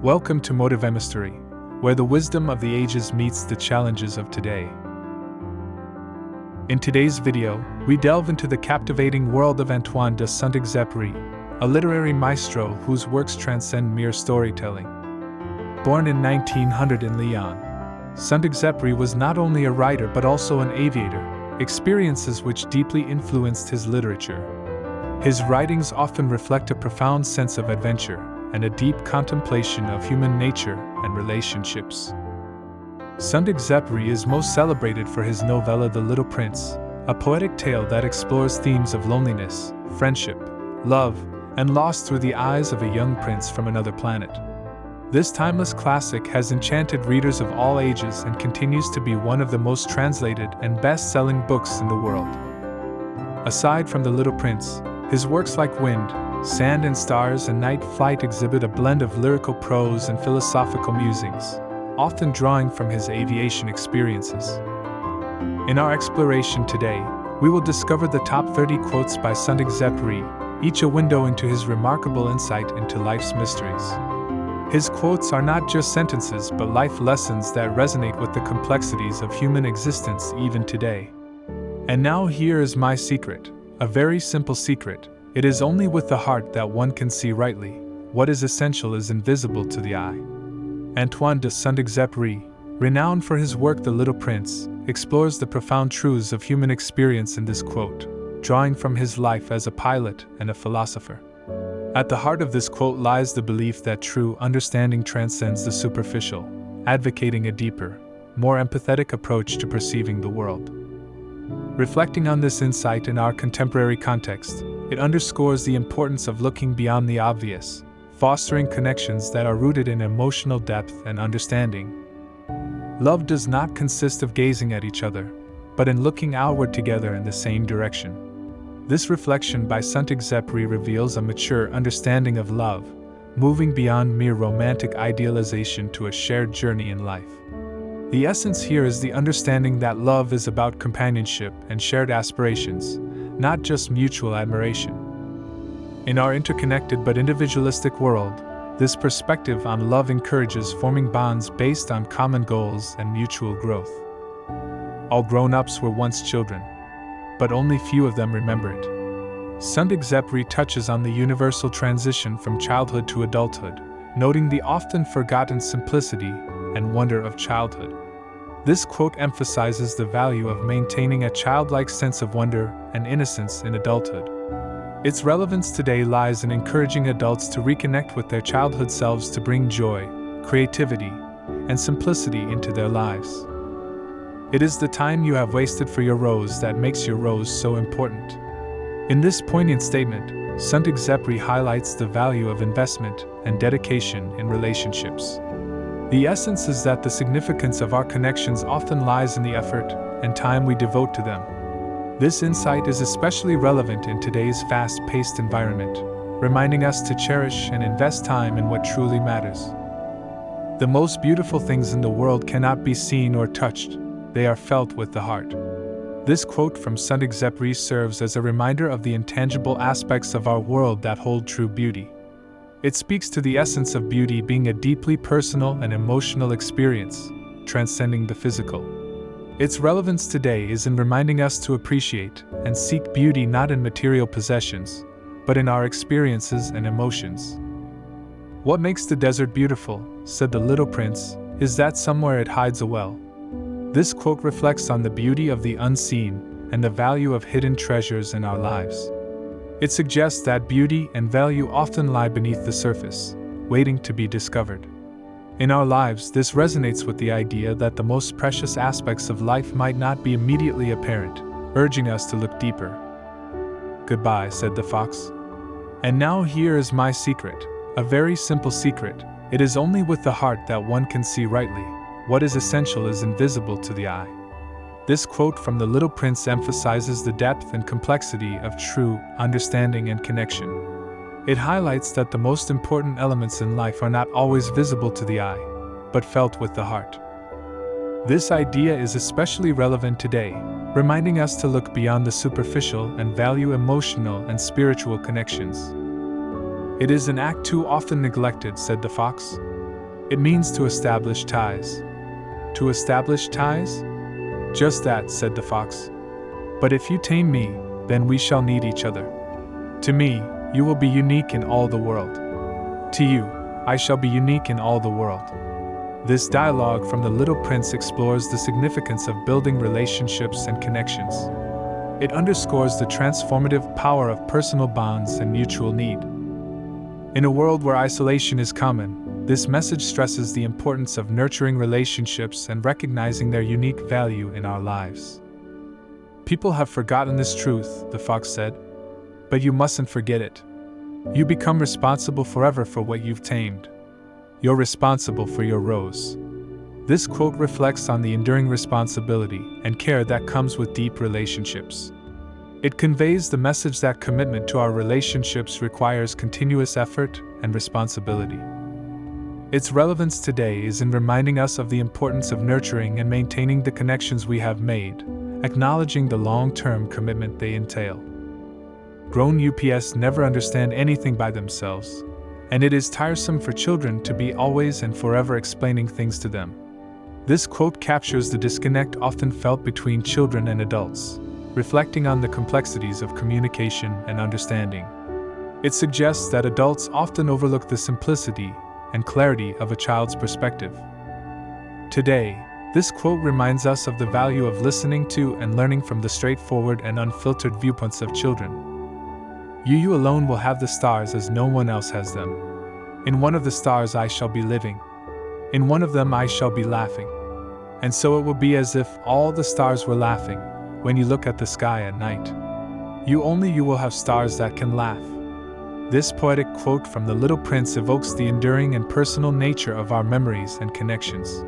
Welcome to Motive Mystery, where the wisdom of the ages meets the challenges of today. In today's video, we delve into the captivating world of Antoine de Saint-Exupéry, a literary maestro whose works transcend mere storytelling. Born in 1900 in Lyon, Saint-Exupéry was not only a writer but also an aviator, experiences which deeply influenced his literature. His writings often reflect a profound sense of adventure and a deep contemplation of human nature and relationships. Saint-Exupéry is most celebrated for his novella The Little Prince, a poetic tale that explores themes of loneliness, friendship, love, and loss through the eyes of a young prince from another planet. This timeless classic has enchanted readers of all ages and continues to be one of the most translated and best-selling books in the world. Aside from The Little Prince, his works like Wind, Sand and Stars and Nightflight exhibit a blend of lyrical prose and philosophical musings, often drawing from his aviation experiences. In our exploration today, we will discover the top 30 quotes by Saint-Exupéry, each a window into his remarkable insight into life's mysteries. His quotes are not just sentences but life lessons that resonate with the complexities of human existence even today. And now here is my secret, a very simple secret. It is only with the heart that one can see rightly. What is essential is invisible to the eye. Antoine de Saint-Exupéry, renowned for his work The Little Prince, explores the profound truths of human experience in this quote, drawing from his life as a pilot and a philosopher. At the heart of this quote lies the belief that true understanding transcends the superficial, advocating a deeper, more empathetic approach to perceiving the world. Reflecting on this insight in our contemporary context, it underscores the importance of looking beyond the obvious, fostering connections that are rooted in emotional depth and understanding. Love does not consist of gazing at each other, but in looking outward together in the same direction. This reflection by Saint-Exupéry reveals a mature understanding of love, moving beyond mere romantic idealization to a shared journey in life. The essence here is the understanding that love is about companionship and shared aspirations, not just mutual admiration. In our interconnected but individualistic world, this perspective on love encourages forming bonds based on common goals and mutual growth. All grown-ups were once children, but only few of them remember it. Saint-Exupéry touches on the universal transition from childhood to adulthood, noting the often forgotten simplicity and wonder of childhood. This quote emphasizes the value of maintaining a childlike sense of wonder and innocence in adulthood. Its relevance today lies in encouraging adults to reconnect with their childhood selves to bring joy, creativity, and simplicity into their lives. It is the time you have wasted for your rose that makes your rose so important. In this poignant statement, Saint-Exupéry highlights the value of investment and dedication in relationships. The essence is that the significance of our connections often lies in the effort and time we devote to them. This insight is especially relevant in today's fast-paced environment, reminding us to cherish and invest time in what truly matters. The most beautiful things in the world cannot be seen or touched, they are felt with the heart. This quote from Saint-Exupéry serves as a reminder of the intangible aspects of our world that hold true beauty. It speaks to the essence of beauty being a deeply personal and emotional experience, transcending the physical. Its relevance today is in reminding us to appreciate and seek beauty not in material possessions, but in our experiences and emotions. What makes the desert beautiful, said the Little Prince, is that somewhere it hides a well. This quote reflects on the beauty of the unseen and the value of hidden treasures in our lives. It suggests that beauty and value often lie beneath the surface, waiting to be discovered. In our lives, this resonates with the idea that the most precious aspects of life might not be immediately apparent, urging us to look deeper. Goodbye, said the fox. And now here is my secret, a very simple secret. It is only with the heart that one can see rightly. What is essential is invisible to the eye. This quote from The Little Prince emphasizes the depth and complexity of true understanding and connection. It highlights that the most important elements in life are not always visible to the eye, but felt with the heart. This idea is especially relevant today, reminding us to look beyond the superficial and value emotional and spiritual connections. It is an act too often neglected, said the fox. It means to establish ties. To establish ties? Just that, said the fox. But if you tame me, then we shall need each other. To me, you will be unique in all the world. To you, I shall be unique in all the world. This dialogue from The Little Prince explores the significance of building relationships and connections. It underscores the transformative power of personal bonds and mutual need. In a world where isolation is common, this message stresses the importance of nurturing relationships and recognizing their unique value in our lives. People have forgotten this truth, the fox said. But you mustn't forget it. You become responsible forever for what you've tamed. You're responsible for your rose. This quote reflects on the enduring responsibility and care that comes with deep relationships. It conveys the message that commitment to our relationships requires continuous effort and responsibility. Its relevance today is in reminding us of the importance of nurturing and maintaining the connections we have made, acknowledging the long-term commitment they entail. Grown UPS never understand anything by themselves, and it is tiresome for children to be always and forever explaining things to them. This quote captures the disconnect often felt between children and adults, reflecting on the complexities of communication and understanding. It suggests that adults often overlook the simplicity and clarity of a child's perspective. Today, this quote reminds us of the value of listening to and learning from the straightforward and unfiltered viewpoints of children. You alone will have the stars as no one else has them. In one of the stars I shall be living. In one of them I shall be laughing. And so it will be as if all the stars were laughing when you look at the sky at night. You will have stars that can laugh. This poetic quote from The Little Prince evokes the enduring and personal nature of our memories and connections.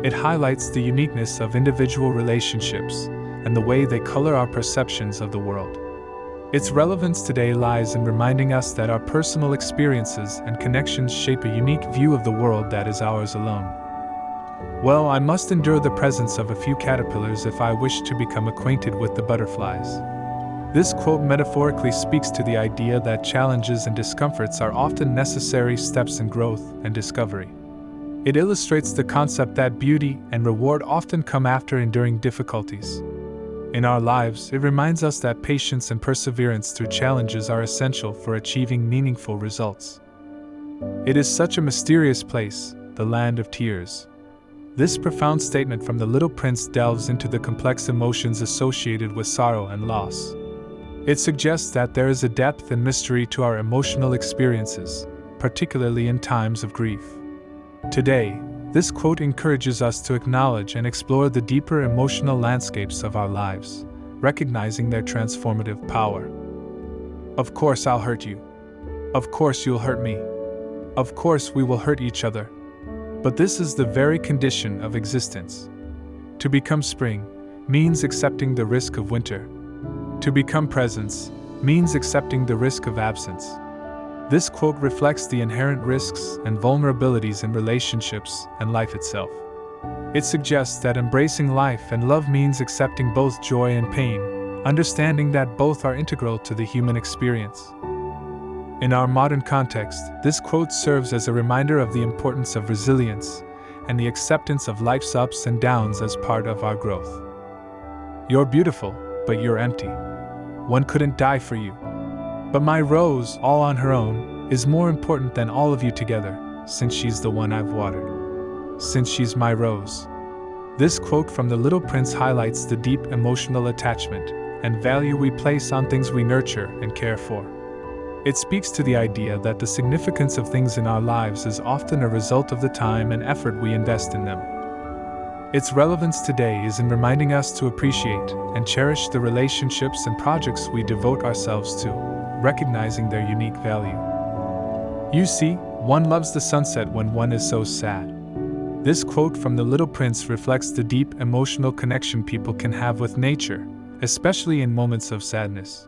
It highlights the uniqueness of individual relationships and the way they color our perceptions of the world. Its relevance today lies in reminding us that our personal experiences and connections shape a unique view of the world that is ours alone. Well, I must endure the presence of a few caterpillars if I wish to become acquainted with the butterflies. This quote metaphorically speaks to the idea that challenges and discomforts are often necessary steps in growth and discovery. It illustrates the concept that beauty and reward often come after enduring difficulties. In our lives, it reminds us that patience and perseverance through challenges are essential for achieving meaningful results. It is such a mysterious place, the land of tears. This profound statement from The Little Prince delves into the complex emotions associated with sorrow and loss. It suggests that there is a depth and mystery to our emotional experiences, particularly in times of grief. Today, this quote encourages us to acknowledge and explore the deeper emotional landscapes of our lives, recognizing their transformative power. Of course I'll hurt you. Of course you'll hurt me. Of course we will hurt each other. But this is the very condition of existence. To become spring means accepting the risk of winter. To become presence means accepting the risk of absence. This quote reflects the inherent risks and vulnerabilities in relationships and life itself. It suggests that embracing life and love means accepting both joy and pain, understanding that both are integral to the human experience. In our modern context, this quote serves as a reminder of the importance of resilience and the acceptance of life's ups and downs as part of our growth. You're beautiful, but you're empty. One couldn't die for you. But my rose, all on her own, is more important than all of you together, since she's the one I've watered. Since she's my rose. This quote from The Little Prince highlights the deep emotional attachment and value we place on things we nurture and care for. It speaks to the idea that the significance of things in our lives is often a result of the time and effort we invest in them. Its relevance today is in reminding us to appreciate and cherish the relationships and projects we devote ourselves to, recognizing their unique value. You see, one loves the sunset when one is so sad. This quote from The Little Prince reflects the deep emotional connection people can have with nature, especially in moments of sadness.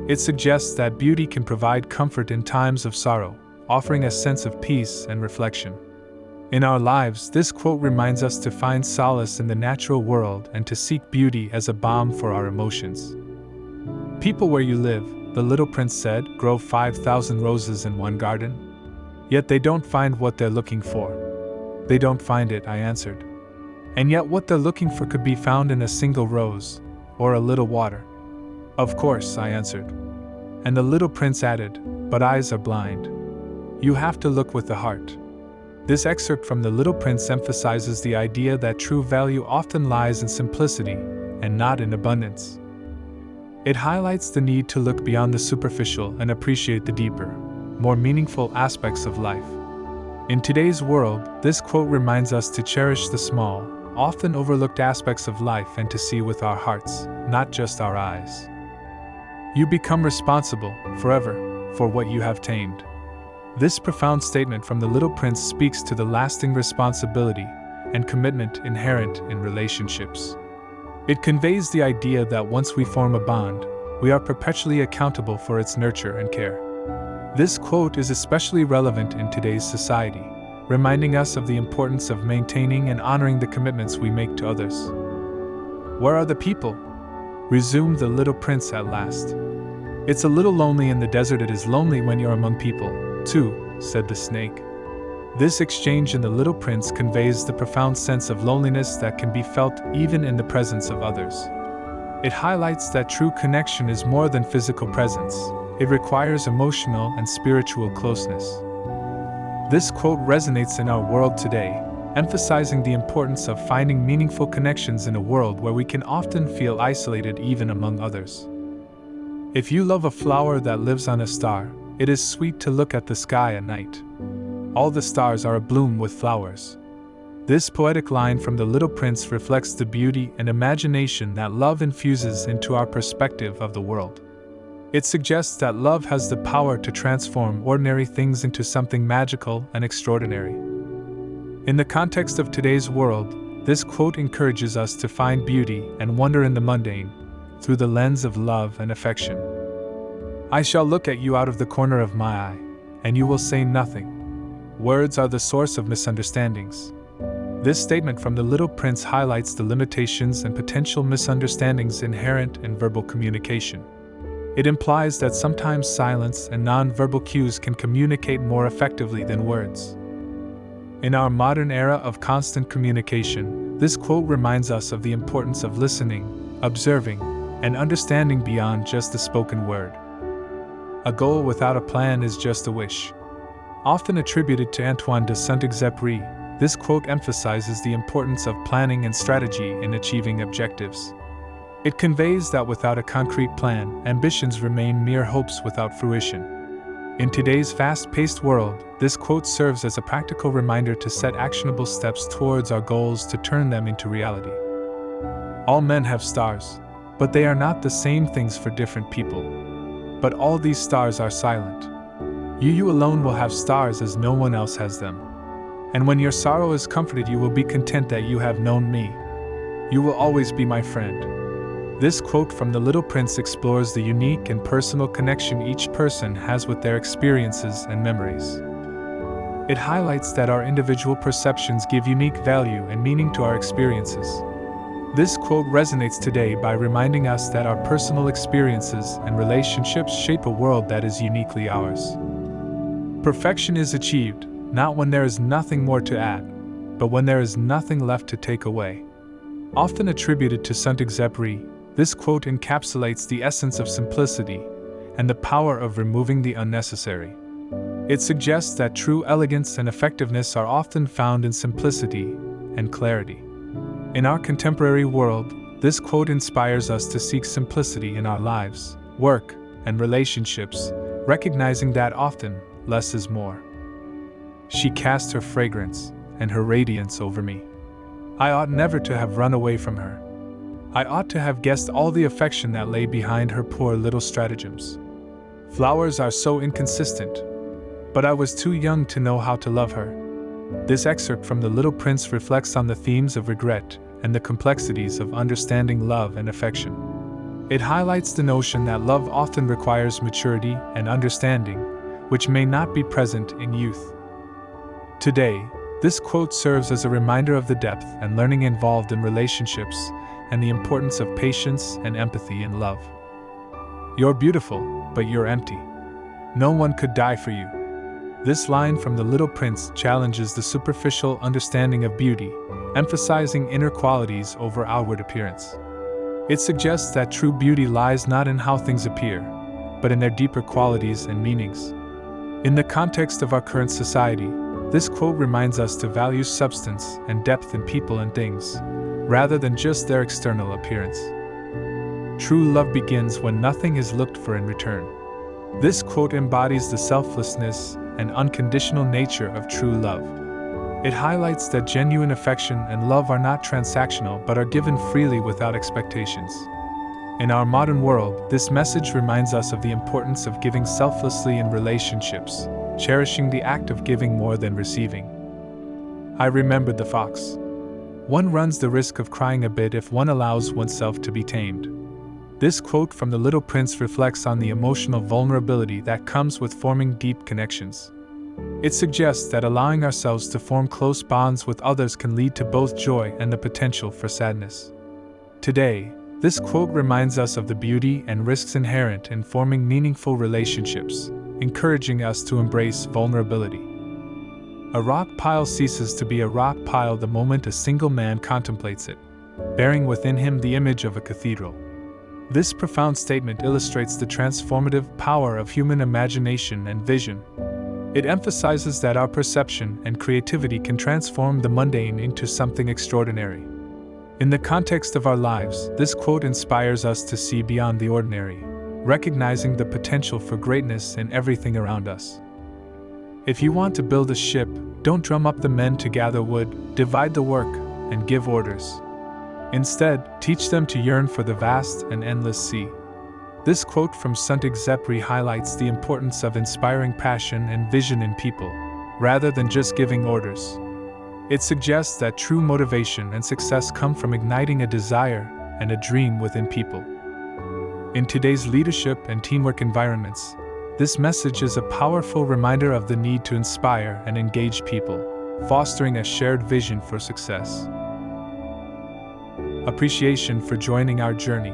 It suggests that beauty can provide comfort in times of sorrow, offering a sense of peace and reflection. In our lives, this quote reminds us to find solace in the natural world and to seek beauty as a balm for our emotions. People where you live, The Little Prince said, grow 5,000 roses in one garden? Yet they don't find what they're looking for. They don't find it, I answered. And yet what they're looking for could be found in a single rose, or a little water. Of course, I answered. And the little prince added, but eyes are blind. You have to look with the heart. This excerpt from The Little Prince emphasizes the idea that true value often lies in simplicity, and not in abundance. It highlights the need to look beyond the superficial and appreciate the deeper, more meaningful aspects of life. In today's world, this quote reminds us to cherish the small, often overlooked aspects of life and to see with our hearts, not just our eyes. You become responsible, forever, for what you have tamed. This profound statement from The Little Prince speaks to the lasting responsibility and commitment inherent in relationships. It conveys the idea that once we form a bond, we are perpetually accountable for its nurture and care. This quote is especially relevant in today's society, reminding us of the importance of maintaining and honoring the commitments we make to others. Where are the people? Resumed the little prince at last. It's a little lonely in the desert. It is lonely when you're among people, too, said the snake. This exchange in The Little Prince conveys the profound sense of loneliness that can be felt even in the presence of others. It highlights that true connection is more than physical presence. It requires emotional and spiritual closeness. This quote resonates in our world today, emphasizing the importance of finding meaningful connections in a world where we can often feel isolated even among others. If you love a flower that lives on a star, it is sweet to look at the sky at night. All the stars are abloom with flowers. This poetic line from The Little Prince reflects the beauty and imagination that love infuses into our perspective of the world. It suggests that love has the power to transform ordinary things into something magical and extraordinary. In the context of today's world, this quote encourages us to find beauty and wonder in the mundane, through the lens of love and affection. I shall look at you out of the corner of my eye, and you will say nothing. Words are the source of misunderstandings. This statement from The Little Prince highlights the limitations and potential misunderstandings inherent in verbal communication. It implies that sometimes silence and non-verbal cues can communicate more effectively than words. In our modern era of constant communication, this quote reminds us of the importance of listening, observing, and understanding beyond just the spoken word. A goal without a plan is just a wish. Often attributed to Antoine de Saint-Exupéry, this quote emphasizes the importance of planning and strategy in achieving objectives. It conveys that without a concrete plan, ambitions remain mere hopes without fruition. In today's fast-paced world, this quote serves as a practical reminder to set actionable steps towards our goals to turn them into reality. All men have stars, but they are not the same things for different people. But all these stars are silent. You alone will have stars as no one else has them. And when your sorrow is comforted, you will be content that you have known me. You will always be my friend. This quote from The Little Prince explores the unique and personal connection each person has with their experiences and memories. It highlights that our individual perceptions give unique value and meaning to our experiences. This quote resonates today by reminding us that our personal experiences and relationships shape a world that is uniquely ours. Perfection is achieved, not when there is nothing more to add, but when there is nothing left to take away. Often attributed to Saint-Exupéry, this quote encapsulates the essence of simplicity and the power of removing the unnecessary. It suggests that true elegance and effectiveness are often found in simplicity and clarity. In our contemporary world, this quote inspires us to seek simplicity in our lives, work, and relationships, recognizing that often, less is more. She cast her fragrance and her radiance over me. I ought never to have run away from her. I ought to have guessed all the affection that lay behind her poor little stratagems. Flowers are so inconsistent, but I was too young to know how to love her. This excerpt from The Little Prince reflects on the themes of regret and the complexities of understanding love and affection. It highlights the notion that love often requires maturity and understanding, which may not be present in youth. Today, this quote serves as a reminder of the depth and learning involved in relationships and the importance of patience and empathy in love. You're beautiful, but you're empty. No one could die for you. This line from The Little Prince challenges the superficial understanding of beauty, emphasizing inner qualities over outward appearance. It suggests that true beauty lies not in how things appear, but in their deeper qualities and meanings. In the context of our current society, this quote reminds us to value substance and depth in people and things, rather than just their external appearance. True love begins when nothing is looked for in return. This quote embodies the selflessness and unconditional nature of true love. It highlights that genuine affection and love are not transactional but are given freely without expectations. In our modern world, this message reminds us of the importance of giving selflessly in relationships, cherishing the act of giving more than receiving. I remembered the fox. One runs the risk of crying a bit if one allows oneself to be tamed. This quote from The Little Prince reflects on the emotional vulnerability that comes with forming deep connections. It suggests that allowing ourselves to form close bonds with others can lead to both joy and the potential for sadness. Today, this quote reminds us of the beauty and risks inherent in forming meaningful relationships, encouraging us to embrace vulnerability. A rock pile ceases to be a rock pile the moment a single man contemplates it, bearing within him the image of a cathedral. This profound statement illustrates the transformative power of human imagination and vision. It emphasizes that our perception and creativity can transform the mundane into something extraordinary. In the context of our lives, this quote inspires us to see beyond the ordinary, recognizing the potential for greatness in everything around us. If you want to build a ship, don't drum up the men to gather wood, divide the work, and give orders. Instead, teach them to yearn for the vast and endless sea. This quote from Saint-Exupéry highlights the importance of inspiring passion and vision in people, rather than just giving orders. It suggests that true motivation and success come from igniting a desire and a dream within people. In today's leadership and teamwork environments, this message is a powerful reminder of the need to inspire and engage people, fostering a shared vision for success. Appreciation for joining our journey.